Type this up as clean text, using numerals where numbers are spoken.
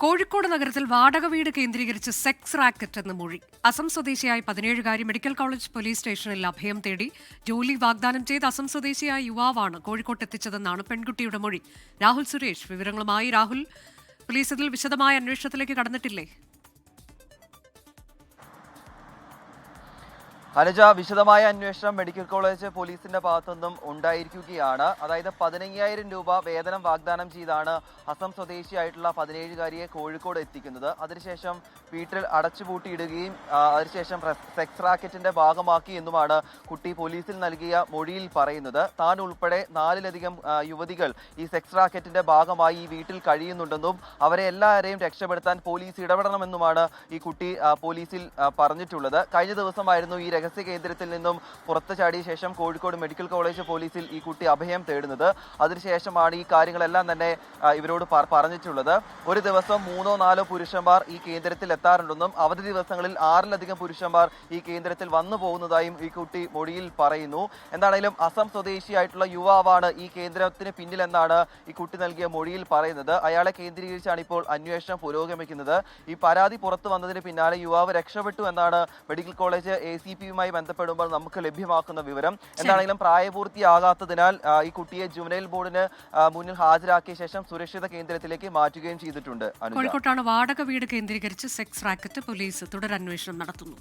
കോഴിക്കോട് നഗരത്തിൽ വാടക വീട് കേന്ദ്രീകരിച്ച് സെക്സ് റാക്കറ്റ് എന്ന മൊഴി. അസം സ്വദേശിയായ 17-കാരി മെഡിക്കൽ കോളേജ് പോലീസ് സ്റ്റേഷനിൽ അഭയം തേടി. ജോലി വാഗ്ദാനം ചെയ്ത് അസം സ്വദേശിയായ യുവാവാണ് കോഴിക്കോട്ട് എത്തിച്ചതെന്നാണ് പെൺകുട്ടിയുടെ മൊഴി. രാഹുൽ സുരേഷ് വിവരങ്ങളുമായി. രാഹുൽ, പോലീസ് ഇതിൽ വിശദമായ അന്വേഷണത്തിലേക്ക് കടന്നിട്ടില്ലേ? അനുജ, വിശദമായ അന്വേഷണം മെഡിക്കൽ കോളേജ് പോലീസിന്റെ ഭാഗത്തുനിന്നും ഉണ്ടായിരിക്കുകയാണ്. അതായത് 15,000 രൂപ വേതനം വാഗ്ദാനം ചെയ്താണ് അസം സ്വദേശിയായിട്ടുള്ള 17-കാരിയെ കോഴിക്കോട് എത്തിക്കുന്നത്. അതിനുശേഷം വീട്ടിൽ അടച്ചുപൂട്ടിയിടുകയും അതിനുശേഷം സെക്സ് റാക്കറ്റിന്റെ ഭാഗമാക്കി എന്നുമാണ് കുട്ടി പോലീസിൽ നൽകിയ മൊഴിയിൽ പറയുന്നത്. താൻ ഉൾപ്പെടെ 4-ലധികം യുവതികൾ ഈ സെക്സ് റാക്കറ്റിന്റെ ഭാഗമായി ഈ വീട്ടിൽ കഴിയുന്നുണ്ടെന്നും അവരെ എല്ലാവരെയും രക്ഷപ്പെടുത്താൻ പോലീസ് ഇടപെടണമെന്നുമാണ് ഈ കുട്ടി പോലീസിൽ പറഞ്ഞിട്ടുള്ളത്. കഴിഞ്ഞ ദിവസമായിരുന്നു ഈ രഹസ്യ കേന്ദ്രത്തിൽ നിന്നും പുറത്തു ചാടിയ ശേഷം കോഴിക്കോട് മെഡിക്കൽ കോളേജ് പോലീസിൽ ഈ കുട്ടി അഭയം തേടുന്നത്. അതിനുശേഷമാണ് ഈ കാര്യങ്ങളെല്ലാം തന്നെ ഇവരോട് പറഞ്ഞിട്ടുള്ളത്. ഒരു ദിവസം 3-4 പുരുഷന്മാർ ഈ കേന്ദ്രത്തിൽ എത്താറുണ്ടെന്നും അവധി ദിവസങ്ങളിൽ 6-ലധികം പുരുഷന്മാർ ഈ കേന്ദ്രത്തിൽ വന്നു പോകുന്നതായും ഈ കുട്ടി മൊഴിയിൽ പറയുന്നു. എന്താണെങ്കിലും അസം സ്വദേശിയായിട്ടുള്ള യുവാവാണ് ഈ കേന്ദ്രത്തിന് പിന്നിലെന്നാണ് ഈ കുട്ടി നൽകിയ മൊഴിയിൽ പറയുന്നത്. അയാളെ കേന്ദ്രീകരിച്ചാണ് ഇപ്പോൾ അന്വേഷണം പുരോഗമിക്കുന്നത്. ഈ പരാതി പുറത്തു വന്നതിന് പിന്നാലെ യുവാവ് രക്ഷപ്പെട്ടു എന്നാണ് മെഡിക്കൽ കോളേജ് ACPയുമായി ബന്ധപ്പെടുമ്പോൾ നമുക്ക് ലഭ്യമാക്കുന്ന വിവരം. എന്താണെങ്കിലും പ്രായപൂർത്തിയാകാത്തതിനാൽ ഈ കുട്ടിയെ ജുവനൈൽ ബോർഡിന് മുന്നിൽ ഹാജരാക്കിയ ശേഷം സുരക്ഷിത കേന്ദ്രത്തിലേക്ക് മാറ്റുകയും ചെയ്തിട്ടുണ്ട്. കോഴിക്കോട്ടാണ് വാടക വീട് കേന്ദ്രീകരിച്ച് സെക്സ് റാക്കറ്റ്. പോലീസ് തുടരന്വേഷണം നടത്തുന്നു.